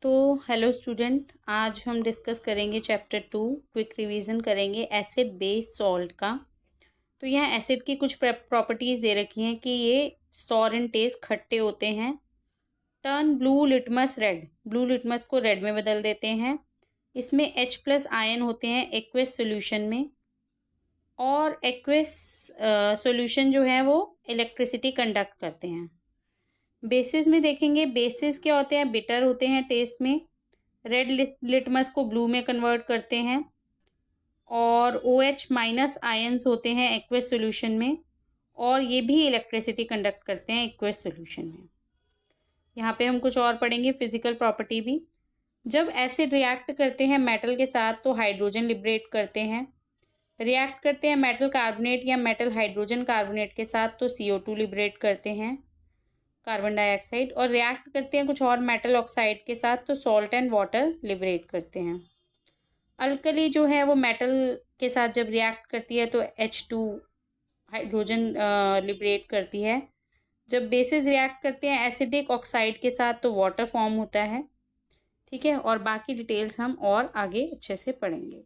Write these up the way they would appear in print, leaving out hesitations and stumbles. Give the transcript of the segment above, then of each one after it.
तो hello student, आज हम डिस्कस करेंगे चैप्टर 2। क्विक रिवीजन करेंगे एसिड बेस सॉल्ट का। तो यहाँ एसिड की कुछ प्रॉपर्टीज़ दे रखी हैं कि ये सॉर इन टेस्ट खट्टे होते हैं। Turn blue litmus red, blue litmus को रेड में बदल देते हैं। इसमें H+ आयन होते हैं एक्वस सोल्यूशन में, और एक्वस सोल्यूशन जो है वो इलेक्ट्रिसिटी कंडक्ट करते हैं। बेसिस में देखेंगे, बेसिस क्या होते हैं, बिटर होते हैं टेस्ट में। रेड लिटमस को ब्लू में कन्वर्ट करते हैं, और OH- आयंस होते हैं एक्वस सॉल्यूशन में, और ये भी इलेक्ट्रिसिटी कंडक्ट करते हैं एक्वस सॉल्यूशन में। यहाँ पे हम कुछ और पढ़ेंगे फिजिकल प्रॉपर्टी भी। जब एसिड रिएक्ट करते हैं मेटल के साथ तो हाइड्रोजन लिबरेट करते हैं। रिएक्ट करते हैं मेटल कार्बोनेट या मेटल हाइड्रोजन कार्बोनेट के साथ तो CO2 लिबरेट करते हैं, कार्बन डाइऑक्साइड। और रिएक्ट करते हैं कुछ और मेटल ऑक्साइड के साथ तो सॉल्ट एंड वाटर लिबरेट करते हैं। अल्कली जो है वो मेटल के साथ जब रिएक्ट करती है तो H2 हाइड्रोजन लिबरेट करती है। जब बेसिस रिएक्ट करते हैं एसिडिक ऑक्साइड के साथ तो वाटर फॉर्म होता है। ठीक है, और बाकी डिटेल्स हम और आगे अच्छे से पढ़ेंगे।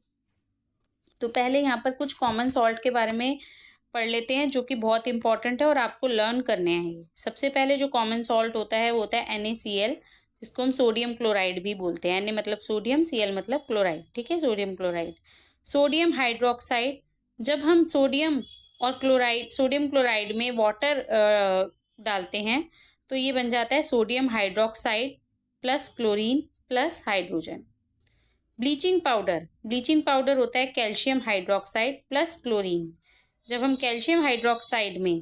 तो पहले यहाँ पर कुछ कॉमन सॉल्ट के बारे में पढ़ लेते हैं जो कि बहुत इंपॉर्टेंट है और आपको लर्न करने हैं। सबसे पहले जो कॉमन सॉल्ट होता है वो होता है NaCl, जिसको हम सोडियम क्लोराइड भी बोलते हैं। Na मतलब सोडियम, Cl मतलब क्लोराइड। ठीक है, सोडियम क्लोराइड। सोडियम हाइड्रोक्साइड, जब हम सोडियम क्लोराइड में वाटर डालते हैं तो ये बन जाता है sodium hydroxide plus chlorine plus hydrogen. Bleaching powder होता है कैल्शियम हाइड्रोक्साइड प्लस क्लोरीन। जब हम कैल्शियम हाइड्रोक्साइड में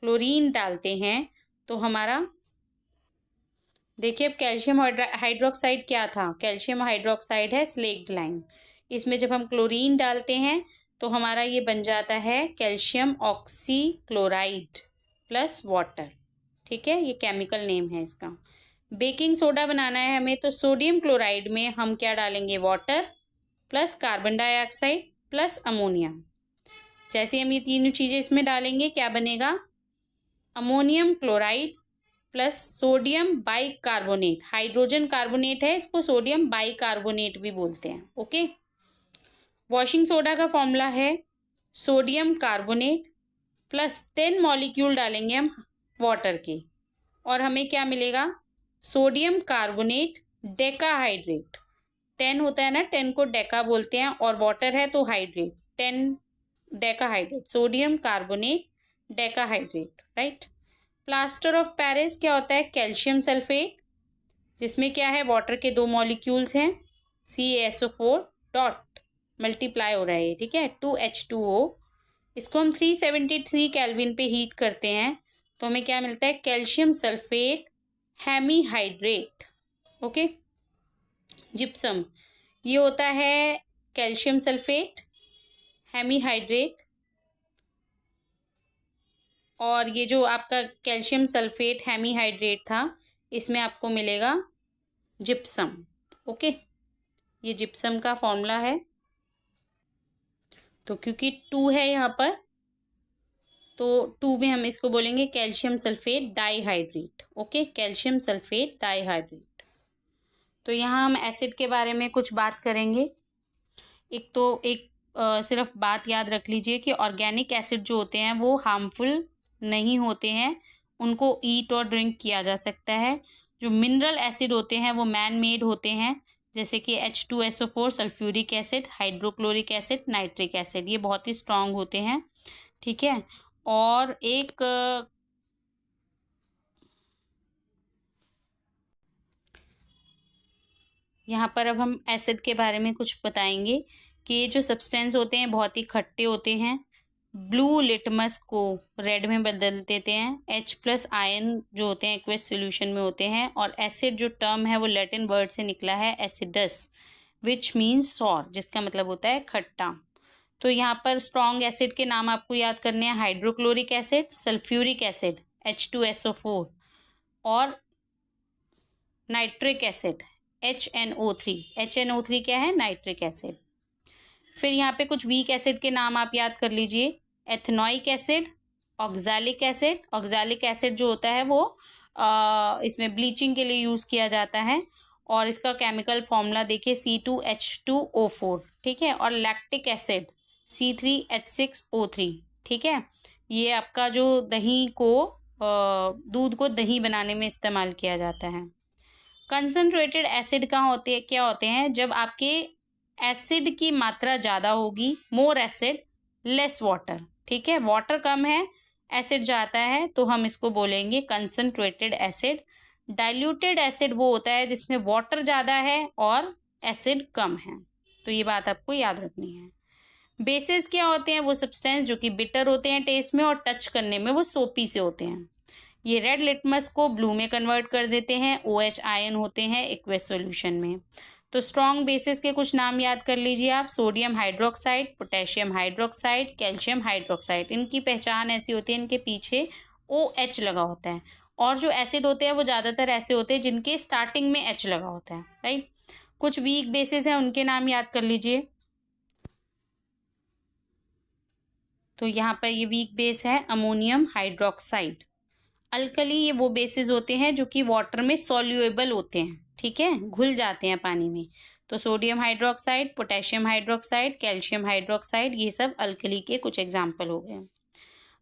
क्लोरीन डालते हैं तो हमारा, देखिए अब कैल्शियम हाइड्रोक्साइड क्या था, कैल्शियम हाइड्रोक्साइड है स्लेक्ड लाइम। इसमें जब हम क्लोरीन डालते हैं तो हमारा ये बन जाता है calcium oxy chloride plus water. ठीक है, ये केमिकल नेम है इसका। बेकिंग सोडा बनाना है हमें तो सोडियम क्लोराइड में हम क्या डालेंगे, water plus carbon dioxide plus ammonia. जैसे हम ये तीनों चीज़ें इसमें डालेंगे क्या बनेगा, ammonium chloride plus sodium bicarbonate. Hydrogen carbonate है, इसको सोडियम बाइकार्बोनेट भी बोलते हैं। ओके, वॉशिंग सोडा का फॉर्मूला है सोडियम कार्बोनेट प्लस 10 मॉलिक्यूल डालेंगे हम वाटर के, और हमें क्या मिलेगा, सोडियम कार्बोनेट डेकाहाइड्रेट। 10 होता है ना, 10 को डेका बोलते हैं, और वाटर है तो hydrate, 10 decahydrate, sodium carbonate decahydrate. Right. Plaster of Paris क्या होता है, कैल्शियम सल्फेट, जिसमें क्या है, वाटर के 2 मॉलिक्यूल्स हैं, CaSO4 डॉट मल्टीप्लाई हो रहा है, ठीक है, 2H2O। इसको हम 373 केल्विन पे हीट करते हैं तो हमें क्या मिलता है, calcium sulphate hemihydrate. Okay, gypsum, ये होता है कैल्शियम सल्फेट हेमीहाइड्रेट, और ये जो आपका कैल्शियम सल्फेट हेमीहाइड्रेट था इसमें आपको मिलेगा जिप्सम। ओके, ये जिप्सम का फॉर्मूला है। तो क्योंकि 2 है यहाँ पर तो 2 में हम इसको बोलेंगे calcium sulphate dihydrate. Okay, calcium sulphate dihydrate. तो यहाँ हम एसिड के बारे में कुछ बात करेंगे। एक सिर्फ बात याद रख लीजिए कि ऑर्गेनिक एसिड जो होते हैं वो हार्मफुल नहीं होते हैं, उनको ईट और ड्रिंक किया जा सकता है। जो मिनरल एसिड होते हैं वो मैन मेड होते हैं, जैसे कि H2SO4, sulphuric acid, hydrochloric acid, nitric acid, ये बहुत ही स्ट्रांग होते हैं। ठीक है, और एक यहाँ पर अब हम एसिड के बारे में कुछ बताएंगे कि ये जो सब्सटेंस होते हैं बहुत ही खट्टे होते हैं। ब्लू लिटमस को रेड में बदल देते हैं। H+ आयन जो होते हैं एक्वस सॉल्यूशन में होते हैं। और एसिड जो टर्म है वो लैटिन वर्ड से निकला है एसिडस, विच मीन्स सॉर, जिसका मतलब होता है खट्टा। तो यहाँ पर स्ट्रॉन्ग एसिड के नाम आपको याद करने हैं, hydrochloric acid, sulphuric acid H2SO4, और नाइट्रिक एसिड HNO3। HNO3 क्या है, नाइट्रिक एसिड। फिर यहाँ पे कुछ वीक एसिड के नाम आप याद कर लीजिए, ethanoic acid, oxalic acid. Oxalic acid जो होता है वो इसमें ब्लीचिंग के लिए यूज़ किया जाता है। और इसका केमिकल फॉर्मूला देखिए C2H2O4, ठीक है। और लैक्टिक एसिड C3H6O3, ठीक है। ये आपका जो दही को दूध को दही बनाने में इस्तेमाल किया जाता है। कंसनट्रेटेड एसिड कहाँ होते हैं, क्या होते हैं, जब आपके एसिड की मात्रा ज़्यादा होगी, मोर एसिड लेस वाटर, ठीक है। वाटर कम है, एसिड ज़्यादा है, तो हम इसको बोलेंगे कंसनट्रेटेड एसिड। डाइल्यूटेड एसिड वो होता है जिसमें वाटर ज़्यादा है और एसिड कम है। तो ये बात आपको याद रखनी है। बेसिस क्या होते हैं, वो सब्सटेंस जो कि बिटर होते हैं टेस्ट में और टच करने में वो सोपी से होते हैं। ये रेड लिटमस को ब्लू में कन्वर्ट कर देते हैं। OH आयन होते हैं एक्वस सॉल्यूशन में। तो स्ट्रॉन्ग बेसिस के कुछ नाम याद कर लीजिए आप, sodium hydroxide, potassium hydroxide, calcium hydroxide. इनकी पहचान ऐसी होती है, इनके पीछे OH लगा होता है। और जो एसिड होते हैं वो ज़्यादातर ऐसे होते हैं जिनके स्टार्टिंग में H लगा होता है, राइट। कुछ वीक बेसिस हैं, उनके नाम याद कर लीजिए। तो यहाँ पर ये वीक बेस है अमोनियम हाइड्रोक्साइड। अल्कली ये वो बेसिस होते हैं जो कि वाटर में सॉल्युएबल होते हैं, ठीक है, घुल जाते हैं पानी में। तो sodium hydroxide, potassium hydroxide, calcium hydroxide, ये सब अल्कली के कुछ एग्जाम्पल हो गए।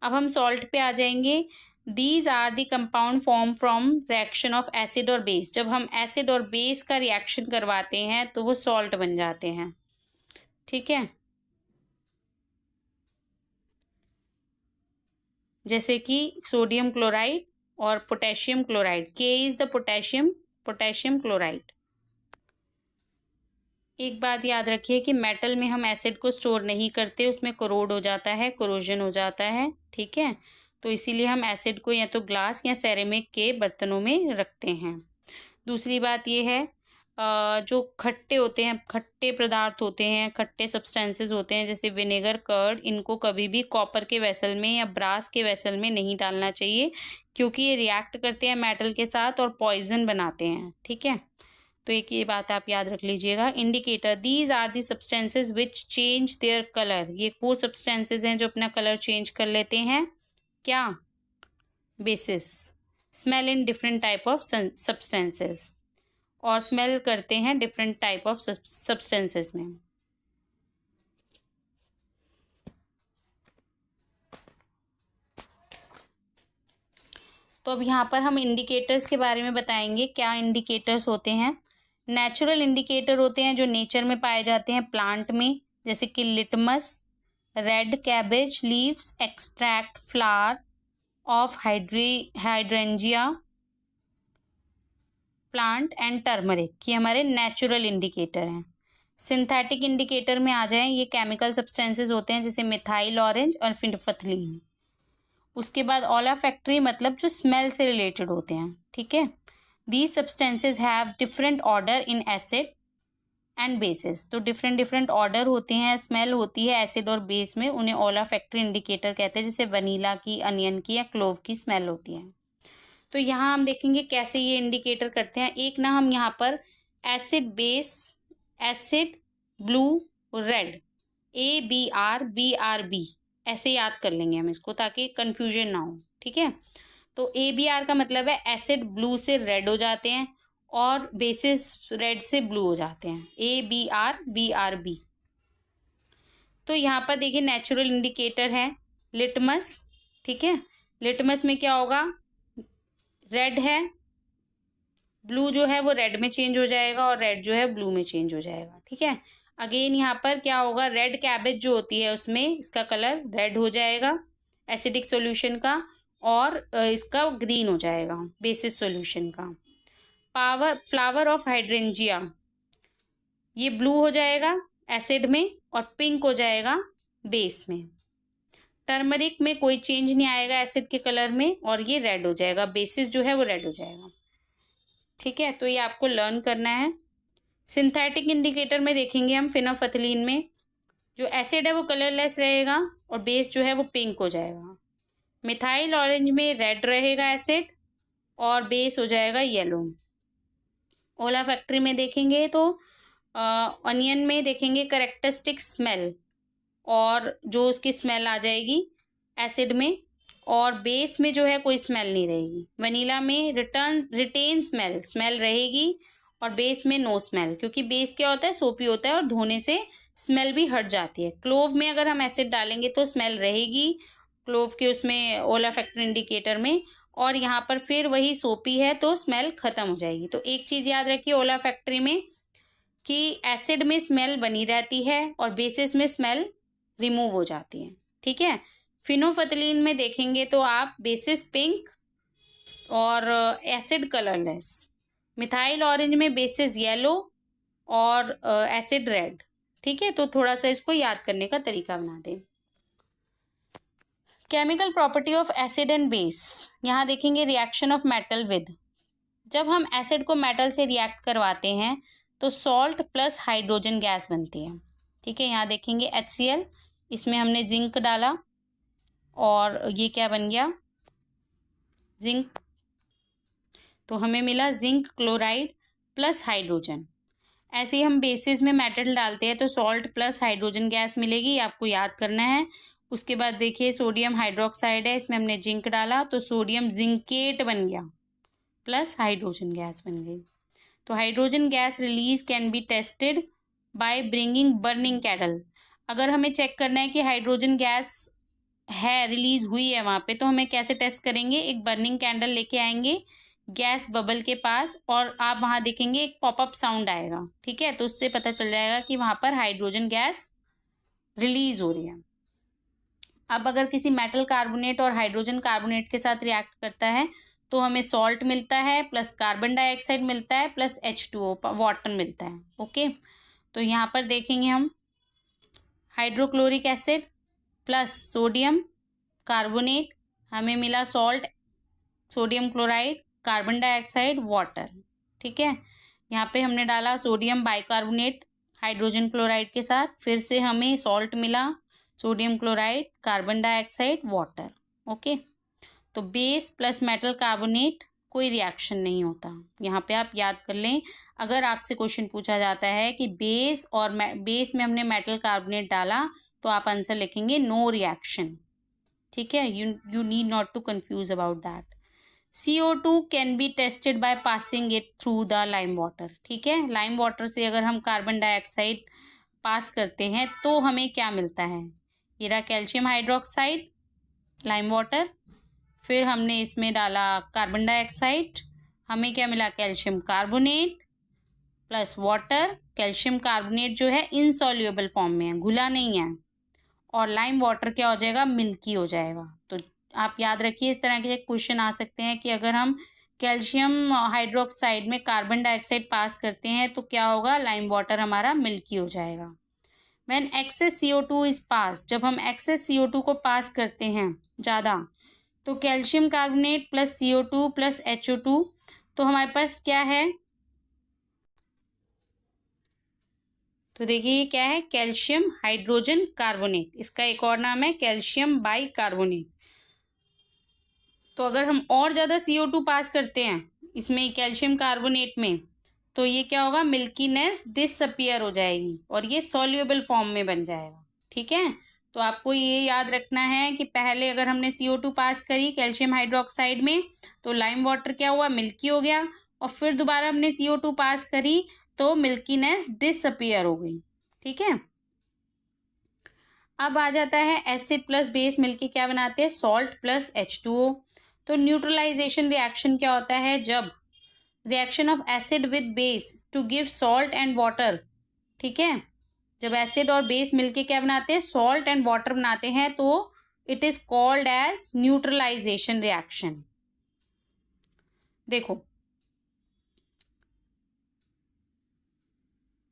अब हम सॉल्ट पे आ जाएंगे। These are the compound form from reaction of acid और बेस। जब हम एसिड और बेस का रिएक्शन करवाते हैं तो वो सॉल्ट बन जाते हैं, ठीक है। जैसे कि सोडियम क्लोराइड और पोटेशियम क्लोराइड। के इज द पोटेशियम क्लोराइड। एक बात याद रखिए कि मेटल में हम एसिड को स्टोर नहीं करते, उसमें कोरोड हो जाता है, कोरोजन हो जाता है, ठीक है। तो इसीलिए हम एसिड को या तो ग्लास या सेरेमिक के बर्तनों में रखते हैं। दूसरी बात ये है, जो खट्टे होते हैं, खट्टे पदार्थ होते हैं, खट्टे सब्सटेंसेस होते हैं जैसे विनेगर, कर्ड, इनको कभी भी कॉपर के वेसल में या ब्रास के वेसल में नहीं डालना चाहिए, क्योंकि ये रिएक्ट करते हैं मेटल के साथ और पॉइजन बनाते हैं, ठीक है। तो एक ये बात आप याद रख लीजिएगा। Indicator, these are the substances which change their colour. ये वो सब्सटेंसेज हैं जो अपना कलर चेंज कर लेते हैं, क्या, basis. Smell in different type of substances, और स्मेल करते हैं डिफरेंट टाइप ऑफ सब्सटेंसेस में। तो अब यहाँ पर हम इंडिकेटर्स के बारे में बताएंगे। क्या इंडिकेटर्स होते हैं? नेचुरल इंडिकेटर होते हैं जो नेचर में पाए जाते हैं प्लांट में, जैसे कि litmus, red cabbage leaves, extract flower of hydrangea plant and turmeric. ये हमारे नेचुरल इंडिकेटर हैं। सिंथेटिक इंडिकेटर में आ जाएं, ये केमिकल सब्सटेंसेस होते हैं जैसे मिथाइल ऑरेंज और फिनोल्फथलीन। उसके बाद ओलाफैक्टरी, मतलब जो स्मेल से रिलेटेड होते हैं, ठीक है। These substances have different order in acid and bases. तो डिफरेंट ऑर्डर होते हैं, स्मेल होती है एसिड और बेस में, उन्हें ओलाफैक्टरी इंडिकेटर कहते हैं। जैसे वनीला की, अनियन की या क्लोव की स्मेल होती है। तो यहाँ हम देखेंगे कैसे ये इंडिकेटर करते हैं। एक ना हम यहाँ पर acid base, acid blue red, ABR ऐसे याद कर लेंगे हम इसको, ताकि कंफ्यूजन ना हो, ठीक है। तो ABR का मतलब है एसिड ब्लू से रेड हो जाते हैं और बेसिस रेड से ब्लू हो जाते हैं, ABR तो यहाँ पर देखिए नेचुरल इंडिकेटर है लिटमस, ठीक है। लिटमस में क्या होगा, रेड है, ब्लू जो है वो रेड में चेंज हो जाएगा और रेड जो है ब्लू में चेंज हो जाएगा, ठीक है। अगेन यहाँ पर क्या होगा, रेड कैबेज जो होती है उसमें इसका कलर रेड हो जाएगा एसिडिक सॉल्यूशन का, और इसका ग्रीन हो जाएगा बेसिस सॉल्यूशन का। फ्लावर ऑफ हाइड्रेंजिया, ये ब्लू हो जाएगा एसिड में और पिंक हो जाएगा बेस में। टर्मरिक में कोई चेंज नहीं आएगा एसिड के कलर में और ये रेड हो जाएगा, बेसिस जो है वो रेड हो जाएगा, ठीक है। तो ये आपको लर्न करना है। सिंथेटिक इंडिकेटर में देखेंगे हम फिनोल्फथलीन में जो एसिड है वो कलरलेस रहेगा और बेस जो है वो पिंक हो जाएगा। मिथाइल ऑरेंज में रेड रहेगा एसिड और बेस हो जाएगा येलो। ओलाफैक्टरी में देखेंगे तो अनियन में देखेंगे करेक्टरिस्टिक स्मेल, और जो उसकी स्मेल आ जाएगी एसिड में, और बेस में जो है कोई स्मेल नहीं रहेगी। वनीला में रिटेन स्मेल रहेगी और बेस में नो स्मेल, क्योंकि बेस क्या होता है, सोपी होता है और धोने से स्मेल भी हट जाती है। क्लोव में अगर हम एसिड डालेंगे तो स्मेल रहेगी, क्लोव के उसमें ओलाफैक्टर इंडिकेटर में, और यहाँ पर फिर वही सोपी है तो स्मेल खत्म हो जाएगी। तो एक चीज़ याद रखिए ओलाफैक्टरी में कि एसिड में स्मेल बनी रहती है और बेसिस में स्मेल रिमूव हो जाती है। ठीक है, फिनोफथलीन में देखेंगे तो आप बेसिस पिंक और एसिड कलरलेस, मिथाइल ऑरेंज में बेसिस येलो और एसिड रेड। ठीक है, तो थोड़ा सा इसको याद करने का तरीका बना दें। Chemical property of acid and base, यहाँ देखेंगे रिएक्शन ऑफ मेटल विद, जब हम एसिड को मेटल से रिएक्ट करवाते हैं तो सॉल्ट प्लस हाइड्रोजन गैस बनती है। ठीक है, यहाँ देखेंगे HCl, इसमें हमने जिंक डाला और ये क्या बन गया, जिंक, तो हमें मिला जिंक क्लोराइड प्लस हाइड्रोजन। ऐसे ही हम बेसिस में मेटल डालते हैं तो सॉल्ट प्लस हाइड्रोजन गैस मिलेगी, आपको याद करना है। उसके बाद देखिए सोडियम हाइड्रोक्साइड है, इसमें हमने जिंक डाला तो सोडियम जिंकेट बन गया प्लस हाइड्रोजन गैस बन गई। तो hydrogen gas release can be tested by bringing burning candle. अगर हमें चेक करना है कि हाइड्रोजन गैस है, रिलीज हुई है वहाँ पे, तो हमें कैसे टेस्ट करेंगे, एक बर्निंग कैंडल लेके आएंगे गैस बबल के पास और आप वहाँ देखेंगे एक पॉपअप साउंड आएगा। ठीक है, तो उससे पता चल जाएगा कि वहाँ पर हाइड्रोजन गैस रिलीज हो रही है। अब अगर किसी मेटल कार्बोनेट और हाइड्रोजन कार्बोनेट के साथ रिएक्ट करता है तो हमें सॉल्ट मिलता है प्लस कार्बन डाइऑक्साइड मिलता है प्लस H2O वाटर मिलता है। ओके, तो यहाँ पर देखेंगे हम hydrochloric acid plus sodium carbonate, हमें मिला salt, sodium chloride, carbon dioxide, water. ठीक है, यहाँ पे हमने डाला सोडियम बाइकार्बोनेट हाइड्रोजन क्लोराइड के साथ, फिर से हमें सॉल्ट मिला, sodium chloride, carbon dioxide, water. Okay, तो बेस प्लस मेटल कार्बोनेट कोई रिएक्शन नहीं होता। यहाँ पे आप याद कर लें, अगर आपसे क्वेश्चन पूछा जाता है कि बेस और बेस में हमने मेटल कार्बोनेट डाला तो आप आंसर लिखेंगे नो रिएक्शन। ठीक है, you need not to confuse about that. CO2 can be tested by passing it through the lime water. ठीक है, लाइम वाटर से अगर हम कार्बन डाइऑक्साइड पास करते हैं तो हमें क्या मिलता है, ये रहा कैल्शियम हाइड्रोक्साइड, लाइम वाटर, फिर हमने इसमें डाला कार्बन डाइऑक्साइड, हमें क्या मिला, calcium carbonate plus water. Calcium carbonate जो है इनसॉल्युबल फॉर्म में है, घुला नहीं है, और लाइम वाटर क्या हो जाएगा, मिल्की हो जाएगा। तो आप याद रखिए इस तरह के क्वेश्चन आ सकते हैं कि अगर हम कैल्शियम हाइड्रोक्साइड में कार्बन डाइऑक्साइड पास करते हैं तो क्या होगा, लाइम वाटर हमारा मिल्की हो जाएगा। When access CO2 is pass, जब हम एक्सेस CO2 को पास करते हैं ज़्यादा, तो calcium carbonate plus CO2 plus HO2, तो हमारे पास क्या है, तो देखिए ये क्या है, कैल्शियम हाइड्रोजन कार्बोनेट, इसका एक और नाम है कैल्शियम बाइकार्बोनेट। तो अगर हम और ज़्यादा CO2 पास करते हैं इसमें कैल्शियम कार्बोनेट में, तो ये क्या होगा, मिल्कीनेस डिसअपियर हो जाएगी और ये सॉल्युबल फॉर्म में बन जाएगा। ठीक है, तो आपको ये याद रखना है कि पहले अगर हमने CO2 पास करी कैल्शियम हाइड्रोक्साइड में तो लाइम वाटर क्या हुआ, मिल्की हो गया, और फिर दोबारा हमने CO2 पास करी तो मिल्कीनेस डिसअपियर हो गई। ठीक है, अब आ जाता है एसिड प्लस बेस मिलके क्या बनाते हैं, सॉल्ट प्लस H2O। तो न्यूट्रलाइजेशन रिएक्शन क्या होता है, जब reaction of acid with base to give salt and water. ठीक है, जब एसिड और बेस मिलके क्या बनाते हैं, सॉल्ट एंड वाटर बनाते हैं, तो it is called as neutralisation reaction. देखो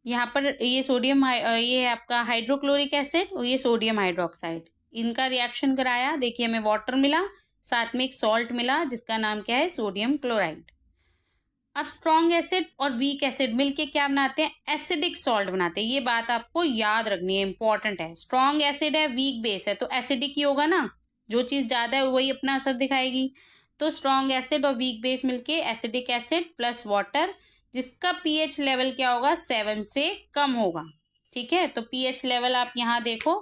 यहाँ पर ये सोडियम ये है आपका हाइड्रोक्लोरिक एसिड और ये सोडियम हाइड्रोक्साइड, इनका रिएक्शन कराया, देखिए हमें वाटर मिला, साथ में एक सॉल्ट मिला जिसका नाम क्या है, सोडियम क्लोराइड। अब स्ट्रॉन्ग एसिड और वीक एसिड मिलके क्या बनाते हैं, एसिडिक सॉल्ट बनाते हैं। ये बात आपको याद रखनी है, इंपॉर्टेंट है। स्ट्रॉन्ग एसिड है, वीक बेस है, तो एसिडिक ही होगा ना, जो चीज़ ज़्यादा है वही अपना असर दिखाएगी। तो स्ट्रॉन्ग एसिड और वीक बेस मिलके एसिडिक एसिड प्लस वाटर, जिसका pH लेवल क्या होगा, 7 से कम होगा। ठीक है, तो pH लेवल आप यहाँ देखो,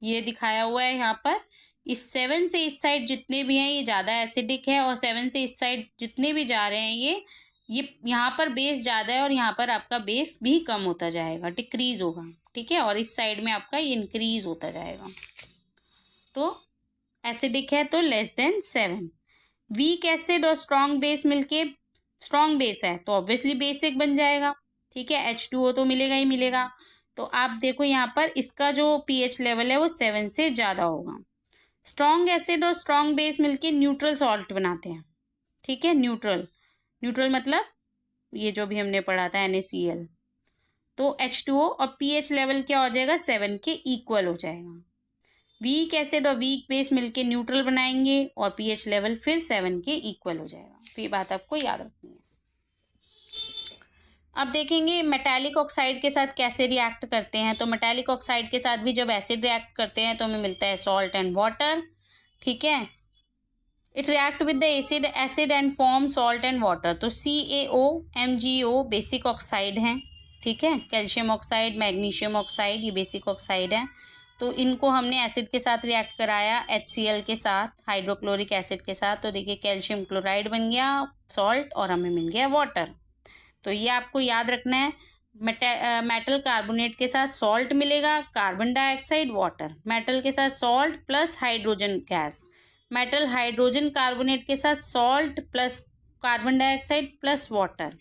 ये दिखाया हुआ है यहाँ पर, इस 7 से इस साइड जितने भी हैं ये ज़्यादा एसिडिक है और 7 से इस साइड जितने भी जा रहे हैं ये ये यहाँ पर बेस ज़्यादा है और यहाँ पर आपका बेस भी कम होता जाएगा, डिक्रीज होगा, ठीक है, और इस साइड में आपका ये इंक्रीज होता जाएगा। तो एसिडिक है तो लेस देन 7। वीक एसिड और स्ट्रॉन्ग बेस मिलके, स्ट्रॉन्ग बेस है तो ऑब्वियसली बेसिक बन जाएगा, ठीक है, H2O तो मिलेगा ही मिलेगा। तो आप देखो यहाँ पर इसका जो pH लेवल है वो 7 से ज़्यादा होगा। स्ट्रॉन्ग एसिड और स्ट्रॉन्ग बेस मिलके न्यूट्रल सॉल्ट बनाते हैं, ठीक है, न्यूट्रल, न्यूट्रल मतलब ये जो भी हमने पढ़ा था NaCl। तो H2O और pH लेवल क्या हो जाएगा, 7 के इक्वल हो जाएगा। वीक एसिड और वीक बेस मिलके न्यूट्रल बनाएंगे और pH लेवल फिर 7 के इक्वल हो जाएगा। तो ये बात आपको याद रखनी है। अब देखेंगे मेटालिक ऑक्साइड के साथ कैसे रिएक्ट करते हैं। तो मेटालिक ऑक्साइड के साथ भी जब एसिड रिएक्ट करते हैं तो हमें मिलता है सॉल्ट एंड वाटर, ठीक है। It react with the acid and form salt and water. तो CaO MgO बेसिक ऑक्साइड हैं, ठीक है, कैल्शियम ऑक्साइड, मैग्नीशियम ऑक्साइड ये बेसिक ऑक्साइड हैं। तो इनको हमने एसिड के साथ रिएक्ट कराया HCl के साथ, हाइड्रोक्लोरिक एसिड के साथ, तो देखिए कैल्शियम क्लोराइड बन गया सॉल्ट और हमें मिल गया वाटर। तो ये आपको याद रखना है। मेटल कार्बोनेट के साथ सॉल्ट मिलेगा, कार्बन डाइऑक्साइड वाटर, मेटल के साथ salt plus hydrogen gas, metal hydrogen carbonate के साथ salt plus carbon dioxide plus water,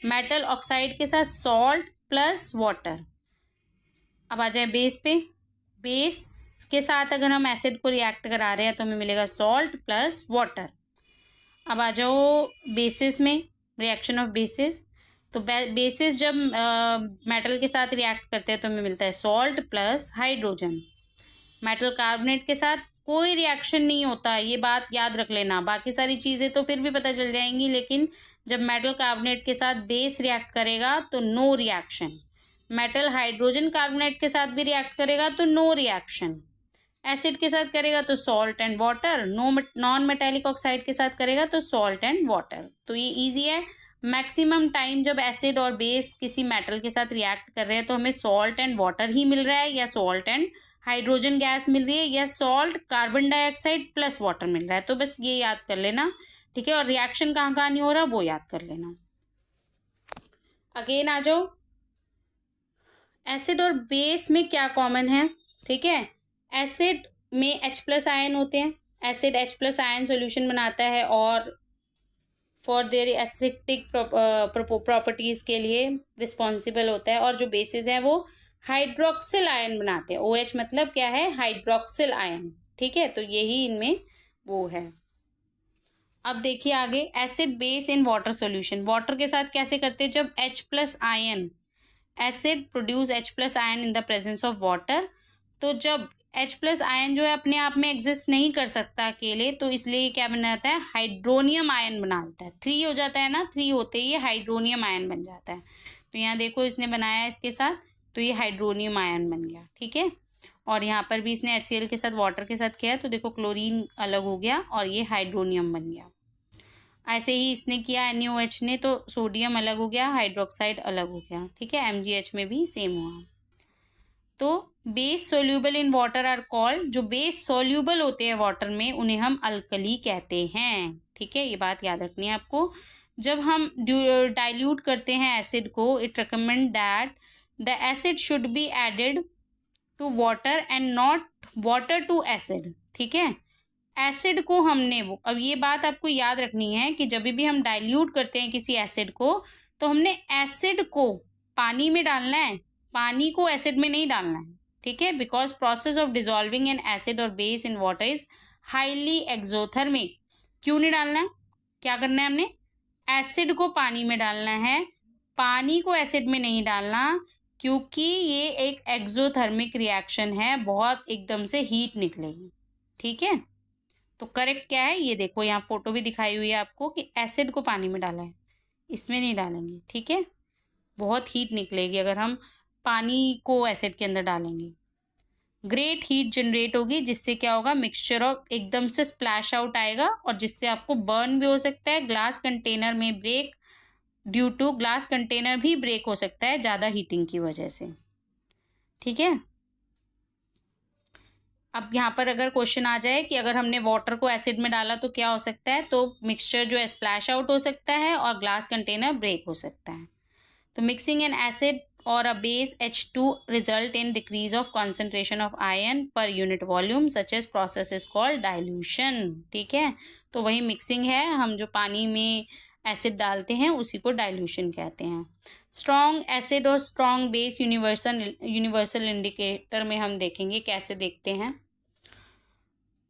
metal oxide के साथ सॉल्ट प्लस वाटर। अब आ जाए बेस पे। बेस के साथ अगर हम एसिड को रिएक्ट करा रहे हैं तो हमें मिलेगा सॉल्ट प्लस वाटर। अब आ जाओ बेसिस में, रिएक्शन ऑफ बेसिस। तो बेसिस जब मेटल के साथ रिएक्ट करते हैं तो हमें मिलता है salt plus hydrogen. Metal carbonate के साथ कोई रिएक्शन नहीं होता, ये बात याद रख लेना। बाकी सारी चीज़ें तो फिर भी पता चल जाएंगी, लेकिन जब मेटल कार्बोनेट के साथ बेस रिएक्ट करेगा तो no reaction. Metal hydrogen carbonate के साथ भी रिएक्ट करेगा तो नो रिएक्शन। एसिड के साथ करेगा तो salt and water, non metallic oxide के साथ करेगा तो सॉल्ट एंड वाटर। तो ये इजी है। मैक्सिमम टाइम जब एसिड और बेस किसी मेटल के साथ रिएक्ट कर रहे हैं तो हमें सॉल्ट एंड वाटर ही मिल रहा है, या सॉल्ट एंड हाइड्रोजन गैस मिल रही है, या salt carbon dioxide plus water मिल रहा है। तो बस ये याद कर लेना, ठीक है, और रिएक्शन कहाँ कहाँ नहीं हो रहा वो याद कर लेना। अगेन आ जाओ, एसिड और बेस में क्या कॉमन है, ठीक है। एसिड में H+ आयन होते हैं, एसिड H+ आयन सॉल्यूशन बनाता है और फॉर देयर एसिडिक प्रॉपर्टीज़ के लिए रिस्पॉन्सिबल होता है। और जो बेसिस हैं वो हाइड्रोक्सिल आयन बनाते हैं। OH मतलब क्या है, हाइड्रोक्सिल आयन, ठीक है, तो यही इनमें वो है। अब देखिए आगे, acid base in water solution. Water के साथ कैसे करते हैं, जब H+ ion, acid produce H+ ion in the presence of water. तो जब H+ आयन जो है अपने आप में एग्जिस्ट नहीं कर सकता अकेले, तो इसलिए क्या बनाता है, हाइड्रोनियम आयन बना देता है। 3 हो जाता है ना, 3 होते ही ये हाइड्रोनियम आयन बन जाता है। तो यहाँ देखो इसने बनाया इसके साथ, तो ये हाइड्रोनियम आयन बन गया, ठीक है। और यहाँ पर भी इसने HCl के साथ वाटर के साथ किया, तो देखो क्लोरीन अलग हो गया और ये हाइड्रोनियम बन गया। ऐसे ही इसने किया NaOH ने, तो सोडियम अलग हो गया, हाइड्रोक्साइड अलग हो गया, ठीक है। MgH में भी सेम हुआ। तो base soluble in water are called, जो बेस सोल्यूबल होते हैं वाटर में उन्हें हम अल्कली कहते हैं, ठीक है, ये बात याद रखनी है आपको। जब हम डाइल्यूट करते हैं एसिड को, it recommend that the acid should be added to water and not water to acid, ठीक है। एसिड को हमने वो, अब ये बात आपको याद रखनी है कि जब भी हम डाइल्यूट करते हैं किसी एसिड को, तो हमने एसिड को पानी में डालना है, पानी को एसिड में नहीं डालना है, ठीक है। Because process of dissolving an acid और base in water is highly exothermic. क्यों नहीं डालना है, क्या करना है हमने, एसिड को पानी में डालना है, पानी को एसिड में नहीं डालना, क्योंकि ये एक एक्सोथर्मिक रिएक्शन है, बहुत एकदम से हीट निकलेगी, ठीक है। तो करेक्ट क्या है, ये देखो यहाँ फोटो भी दिखाई हुई है आपको कि एसिड को पानी में डाला है, इसमें नहीं डालेंगे, ठीक है। बहुत हीट निकलेगी अगर हम पानी को एसिड के अंदर डालेंगे। ग्रेट हीट जनरेट होगी, जिससे क्या होगा, मिक्सचर ऑफ एकदम से स्प्लैश आउट आएगा और जिससे आपको बर्न भी हो सकता है। ग्लास कंटेनर में break, due to glass container भी ब्रेक हो सकता है ज़्यादा हीटिंग की वजह से, ठीक है। अब यहाँ पर अगर क्वेश्चन आ जाए कि अगर हमने वाटर को एसिड में डाला तो क्या हो सकता है, तो मिक्सचर जो है स्प्लैश आउट हो सकता है और ग्लास कंटेनर ब्रेक हो सकता है। तो मिक्सिंग एन एसिड और a base H2 result in decrease of concentration of ion per unit volume such as process is called dilution। ठीक है, तो वही मिक्सिंग है, हम जो पानी में एसिड डालते हैं उसी को डाइल्यूशन कहते हैं। स्ट्रॉन्ग एसिड और स्ट्रॉन्ग बेस यूनिवर्सल इंडिकेटर में हम देखेंगे कैसे देखते हैं।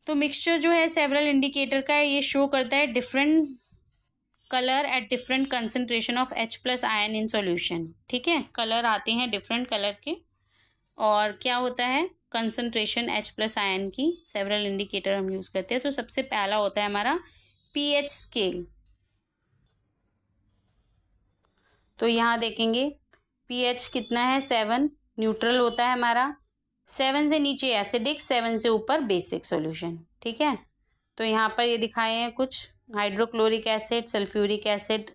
तो मिक्सचर जो है सेवरल इंडिकेटर का है, ये शो करता है different colour at different concentration of H plus ion in solution. ठीक है, कलर आते हैं डिफरेंट कलर के, और क्या होता है कंसनट्रेशन H प्लस आयन की सेवरल इंडिकेटर हम यूज़ करते हैं। तो सबसे पहला होता है हमारा pH स्केल। तो यहाँ देखेंगे pH कितना है 7, न्यूट्रल होता है हमारा। 7 से नीचे एसिडिक, 7 से ऊपर बेसिक सॉल्यूशन। ठीक है, तो यहाँ पर ये दिखाए हैं कुछ hydrochloric acid, sulphuric acid,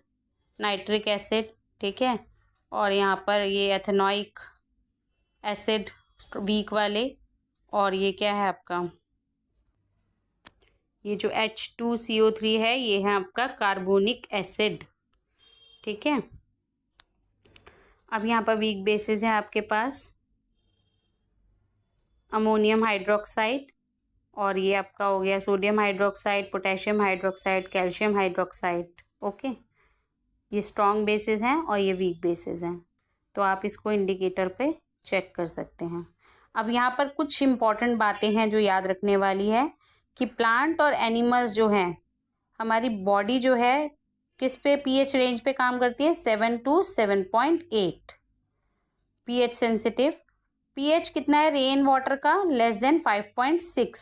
nitric acid. ठीक है, और यहाँ पर ये एथेनॉइक एसिड वीक वाले, और ये क्या है आपका, ये जो H2CO3 है ये है आपका कार्बोनिक एसिड। ठीक है, अब यहाँ पर वीक बेसिस है आपके पास अमोनियम हाइड्रोक्साइड, और ये आपका हो गया sodium hydroxide, potassium hydroxide, calcium hydroxide. Okay, ये स्ट्रॉन्ग बेसिस हैं और ये वीक बेसिस हैं, तो आप इसको इंडिकेटर पे चेक कर सकते हैं। अब यहाँ पर कुछ इम्पॉर्टेंट बातें हैं जो याद रखने वाली है कि प्लांट और एनिमल्स जो हैं, हमारी बॉडी जो है किस पे pH रेंज पे काम करती है, 7 to 7.8 pH सेंसिटिव। pH कितना है रेन वाटर का, less than 5.6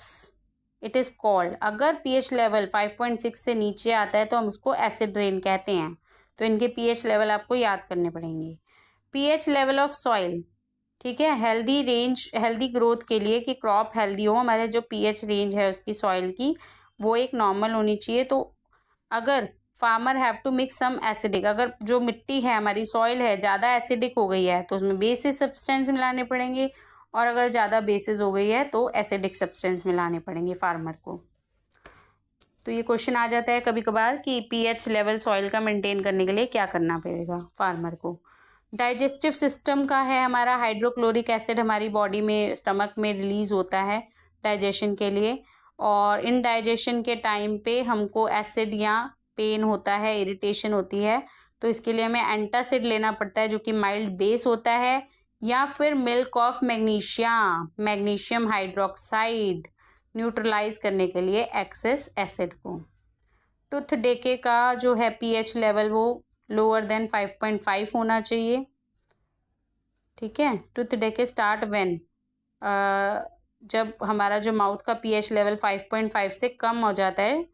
it is called. अगर pH लेवल 5.6 से नीचे आता है तो हम उसको एसिड रेन कहते हैं। तो इनके pH लेवल आपको याद करने पड़ेंगे। pH लेवल ऑफ सॉइल, ठीक है, हेल्दी रेंज, हेल्दी ग्रोथ के लिए कि क्रॉप हेल्दी हो, हमारे जो pH रेंज है उसकी सॉइल की वो एक नॉर्मल होनी चाहिए। तो अगर farmer have to mix some acidic, अगर जो मिट्टी है हमारी सॉइल है ज़्यादा एसिडिक हो गई है तो उसमें बेसिस सब्सटेंस मिलाने पड़ेंगे, और अगर ज़्यादा बेसिस हो गई है तो एसिडिक सब्सटेंस मिलाने पड़ेंगे फार्मर को। तो ये क्वेश्चन आ जाता है कभी कभार कि pH लेवल सॉइल का मेंटेन करने के लिए क्या करना पड़ेगा फार्मर को। डाइजेस्टिव सिस्टम का है हमारा, हाइड्रोक्लोरिक एसिड हमारी बॉडी में स्टमक में रिलीज होता है डाइजेशन के लिए, और इन डाइजेशन के टाइम पे हमको एसिड या पेन होता है, इरिटेशन होती है, तो इसके लिए हमें एंटासिड लेना पड़ता है जो कि माइल्ड बेस होता है, या फिर milk of magnesium hydroxide neutralise करने के लिए एक्सेस एसिड को। टूथ डेके का जो है pH लेवल वो लोअर देन 5.5 होना चाहिए। ठीक है, टूथ डेके स्टार्ट व्हेन, जब हमारा जो माउथ का pH लेवल 5.5 से कम हो जाता है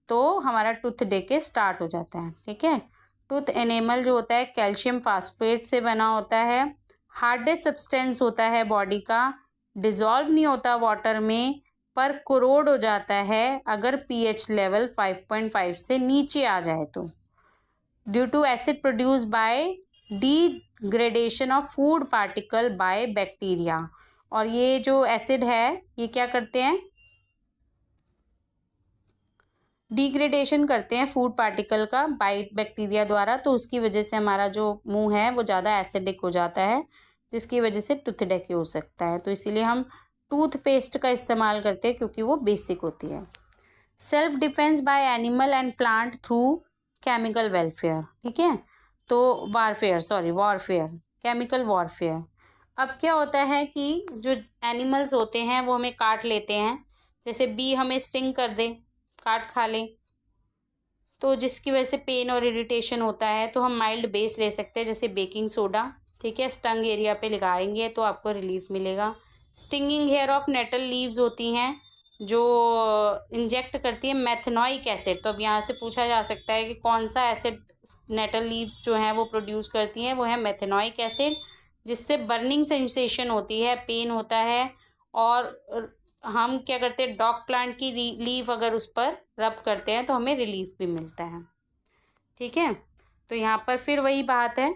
तो हमारा टूथ डेके स्टार्ट हो जाता है। ठीक है, टूथ एनेमल जो होता है कैल्शियम फास्फेट से बना होता है, हार्डेस्ट सब्सटेंस होता है बॉडी का, डिजॉल्व नहीं होता वाटर में पर कोरोड हो जाता है अगर pH लेवल 5.5 से नीचे आ जाए तो, due to acid produce by degradation of food particle by bacteria. और ये जो एसिड है ये क्या करते हैं, डिग्रेडेशन करते हैं फूड पार्टिकल का बाय बैक्टीरिया द्वारा, तो उसकी वजह से हमारा जो मुंह है वो ज़्यादा एसिडिक हो जाता है, जिसकी वजह से टूथ डेके हो सकता है। तो इसीलिए हम टूथपेस्ट का इस्तेमाल करते हैं क्योंकि वो बेसिक होती है। Self defence bye animal and plant through chemical welfare. ठीक है, तो वॉरफेयर, केमिकल वॉरफेयर। अब क्या होता है कि जो एनिमल्स होते हैं वो हमें काट लेते हैं, जैसे बी हमें स्टिंग कर दे, काट खा ले, तो जिसकी वजह से पेन और इरिटेशन होता है, तो हम माइल्ड बेस ले सकते हैं जैसे बेकिंग सोडा। ठीक है, स्टंग एरिया पे लगाएंगे तो आपको रिलीफ मिलेगा। Stinging hair of nettle leaves होती हैं जो इंजेक्ट करती है मेथनॉइक एसिड। तो अब यहाँ से पूछा जा सकता है कि कौन सा एसिड नेटल लीव्स जो हैं वो प्रोड्यूस करती हैं, वो है मेथनॉइक एसिड, जिससे बर्निंग सेंसेशन होती है, पेन होता है, और हम क्या करते हैं डॉग प्लांट की लीफ अगर उस पर रब करते हैं तो हमें रिलीफ भी मिलता है। ठीक है, तो यहाँ पर फिर वही बात है,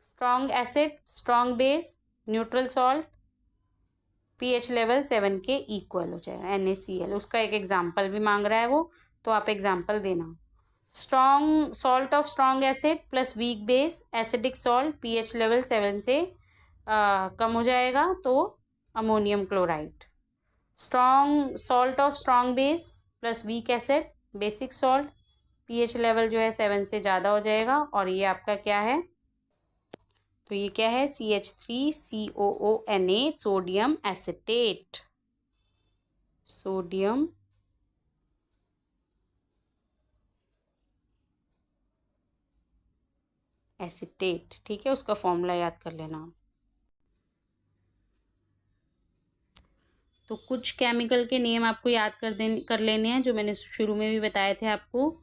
strong acid, strong base, neutral salt, pH level 7 के इक्वल हो जाएगा, NaCl। उसका एक एग्जाम्पल भी मांग रहा है वो, तो आप एग्जाम्पल देना। Strong salt of strong acid plus weak base acidic salt, pH level 7 से कम हो जाएगा तो ammonium chloride. Strong salt of strong base plus weak acid basic salt, pH level जो है 7 से ज़्यादा हो जाएगा, और ये आपका क्या है, तो ये क्या है, CH3COONA sodium acetate, sodium acetate. ठीक है, उसका फॉर्मूला याद कर लेना। तो कुछ केमिकल के नेम आपको याद कर लेने हैं, जो मैंने शुरू में भी बताए थे आपको।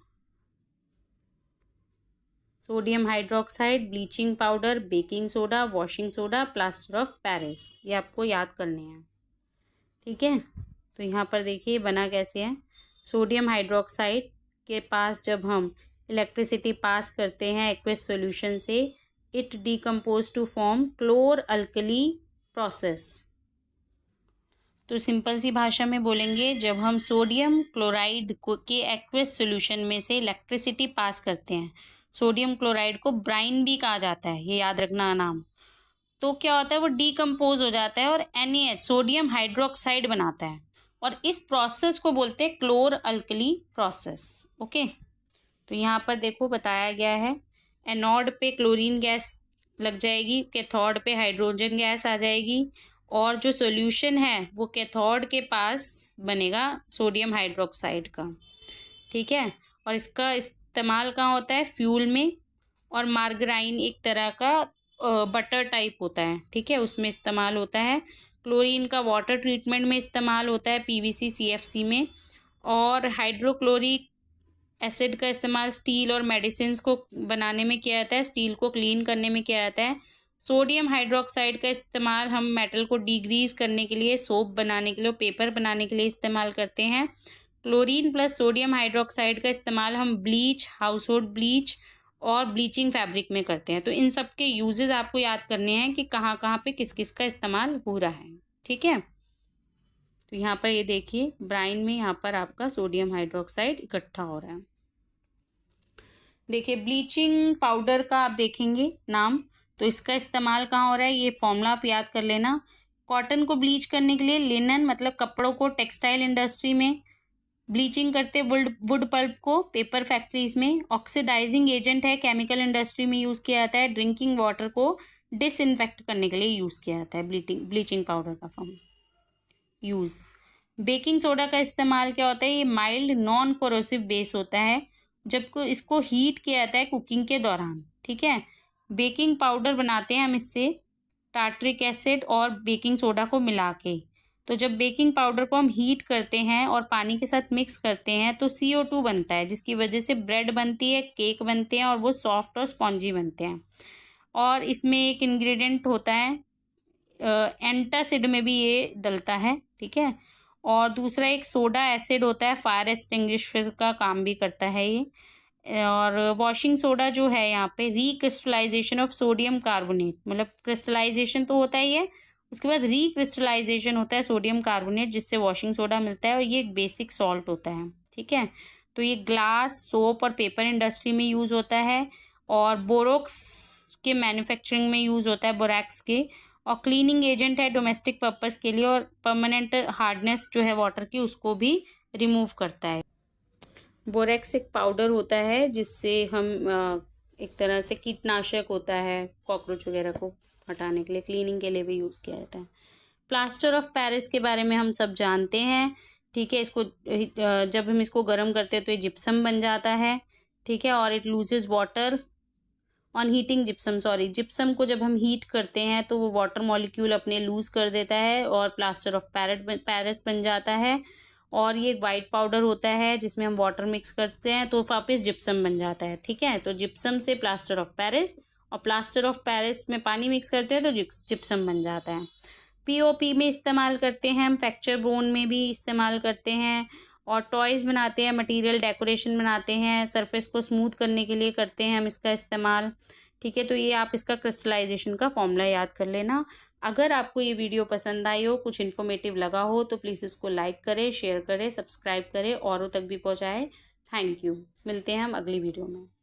Sodium hydroxide, bleaching powder, baking soda, washing soda, plaster of Paris, ये आपको याद करने हैं। ठीक है, तो यहाँ पर देखिए बना कैसे है। सोडियम हाइड्रोक्साइड के पास जब हम इलेक्ट्रिसिटी पास करते हैं एक्वस सॉल्यूशन से, it decompose to form chlor alkali process. तो सिंपल सी भाषा में बोलेंगे, जब हम सोडियम क्लोराइड को के एक्वस सॉल्यूशन में से इलेक्ट्रिसिटी पास करते हैं, सोडियम क्लोराइड को ब्राइन भी कहा जाता है, ये याद रखना नाम, तो क्या होता है, वो डीकम्पोज हो जाता है और NaH सोडियम हाइड्रोक्साइड बनाता है, और इस प्रोसेस को बोलते हैं क्लोर अल्कली प्रोसेस। ओके, तो यहाँ पर देखो बताया गया है, एनोड पे क्लोरीन गैस लग जाएगी, कैथोड पे हाइड्रोजन गैस आ जाएगी, और जो सॉल्यूशन है वो कैथोड के पास बनेगा सोडियम हाइड्रोक्साइड का। ठीक है, और इसका इस्तेमाल कहाँ होता है, फ्यूल में, और मार्गराइन एक तरह का बटर टाइप होता है, ठीक है, उसमें इस्तेमाल होता है। क्लोरीन का वाटर ट्रीटमेंट में इस्तेमाल होता है, PVC CFC में। और हाइड्रोक्लोरिक एसिड का इस्तेमाल स्टील और मेडिसिन को बनाने में किया जाता है, स्टील को क्लीन करने में किया जाता है। सोडियम हाइड्रोक्साइड का इस्तेमाल हम मेटल को डिग्रीज करने के लिए, सोप बनाने के लिए, पेपर बनाने के लिए इस्तेमाल करते हैं। क्लोरीन प्लस सोडियम हाइड्रोक्साइड का इस्तेमाल हम ब्लीच, हाउस होल्ड ब्लीच और ब्लीचिंग फैब्रिक में करते हैं। तो इन सब के यूजेस आपको याद करने हैं कि कहाँ कहाँ पे किस किस का इस्तेमाल हो रहा है। ठीक है, तो यहाँ पर ये देखिए ब्राइन में यहाँ पर आपका सोडियम हाइड्रोक्साइड इकट्ठा हो रहा है। देखिए ब्लीचिंग पाउडर का आप देखेंगे नाम, तो इसका इस्तेमाल कहाँ हो रहा है, ये फॉर्मूला आप याद कर लेना। कॉटन को ब्लीच करने के लिए, लिनन मतलब कपड़ों को टेक्सटाइल इंडस्ट्री में ब्लीचिंग करते, वुड पल्प को पेपर फैक्ट्रीज में। ऑक्सीडाइजिंग एजेंट है, केमिकल इंडस्ट्री में यूज़ किया जाता है। ड्रिंकिंग वाटर को डिसइंफेक्ट करने के लिए यूज़ किया जाता है ब्लीचिंग पाउडर का फॉर्म यूज़। बेकिंग सोडा का इस्तेमाल क्या होता है, ये माइल्ड नॉन कोरोसिव बेस होता है, जब को इसको हीट किया जाता है कुकिंग के दौरान। ठीक है, बेकिंग पाउडर बनाते हैं हम इससे टार्ट्रिक एसिड और बेकिंग सोडा को मिला के। तो जब बेकिंग पाउडर को हम हीट करते हैं और पानी के साथ मिक्स करते हैं तो CO2 बनता है, जिसकी वजह से ब्रेड बनती है, केक बनते हैं, और वो सॉफ्ट और स्पॉन्जी बनते हैं। और इसमें एक इंग्रेडिएंट होता है एंटासिड में भी ये डलता है। ठीक है, और दूसरा एक सोडा एसिड होता है, फायर एक्सटिंग्विशर का काम भी करता है ये। और वॉशिंग सोडा जो है यहाँ पे रिक्रिस्टलाइजेशन ऑफ सोडियम कार्बोनेट, मतलब क्रिस्टलाइजेशन तो होता ही है, उसके बाद रिक्रिस्टलाइजेशन होता है सोडियम कार्बोनेट, जिससे वॉशिंग सोडा मिलता है, और ये एक बेसिक सॉल्ट होता है। ठीक है, तो ये ग्लास, सोप और पेपर इंडस्ट्री में यूज़ होता है, और बोरोक्स के मैन्युफैक्चरिंग में यूज़ होता है, बोरैक्स के। और क्लीनिंग एजेंट है डोमेस्टिक पर्पस के लिए, और परमानेंट हार्डनेस जो है वाटर की उसको भी रिमूव करता है। बोरेक्स एक पाउडर होता है जिससे हम एक तरह से कीटनाशक होता है, कॉकरोच वगैरह को हटाने के लिए, क्लीनिंग के लिए भी यूज़ किया जाता है। प्लास्टर ऑफ पेरिस के बारे में हम सब जानते हैं। ठीक है, इसको जब हम इसको गर्म करते हैं तो ये जिप्सम बन जाता है। ठीक है, और it loses water on heating gypsum, sorry gypsum को जब हम हीट करते हैं तो वो वाटर मॉलिक्यूल अपने लूज कर देता है और प्लास्टर ऑफ पेरिस बन जाता है। और ये वाइट पाउडर होता है जिसमें हम वाटर मिक्स करते हैं तो वापस जिप्सम बन जाता है। ठीक है, तो जिप्सम से प्लास्टर ऑफ पेरिस, और प्लास्टर ऑफ पेरिस में पानी मिक्स करते हैं तो जिप्सम बन जाता है। POP में इस्तेमाल करते हैं हम, फ्रैक्चर बोन में भी इस्तेमाल करते हैं, और टॉयज़ बनाते हैं, मटेरियल डेकोरेशन बनाते हैं, सरफेस को स्मूथ करने के लिए करते हैं हम इसका इस्तेमाल। ठीक है, तो ये आप इसका क्रिस्टलाइजेशन का फॉर्मूला याद कर लेना। अगर आपको ये वीडियो पसंद आई हो, कुछ इन्फॉर्मेटिव लगा हो, तो प्लीज़ इसको लाइक करें, शेयर करें, सब्सक्राइब करें, औरों तक भी पहुँचाएँ। Thank you. मिलते हैं हम अगली वीडियो में।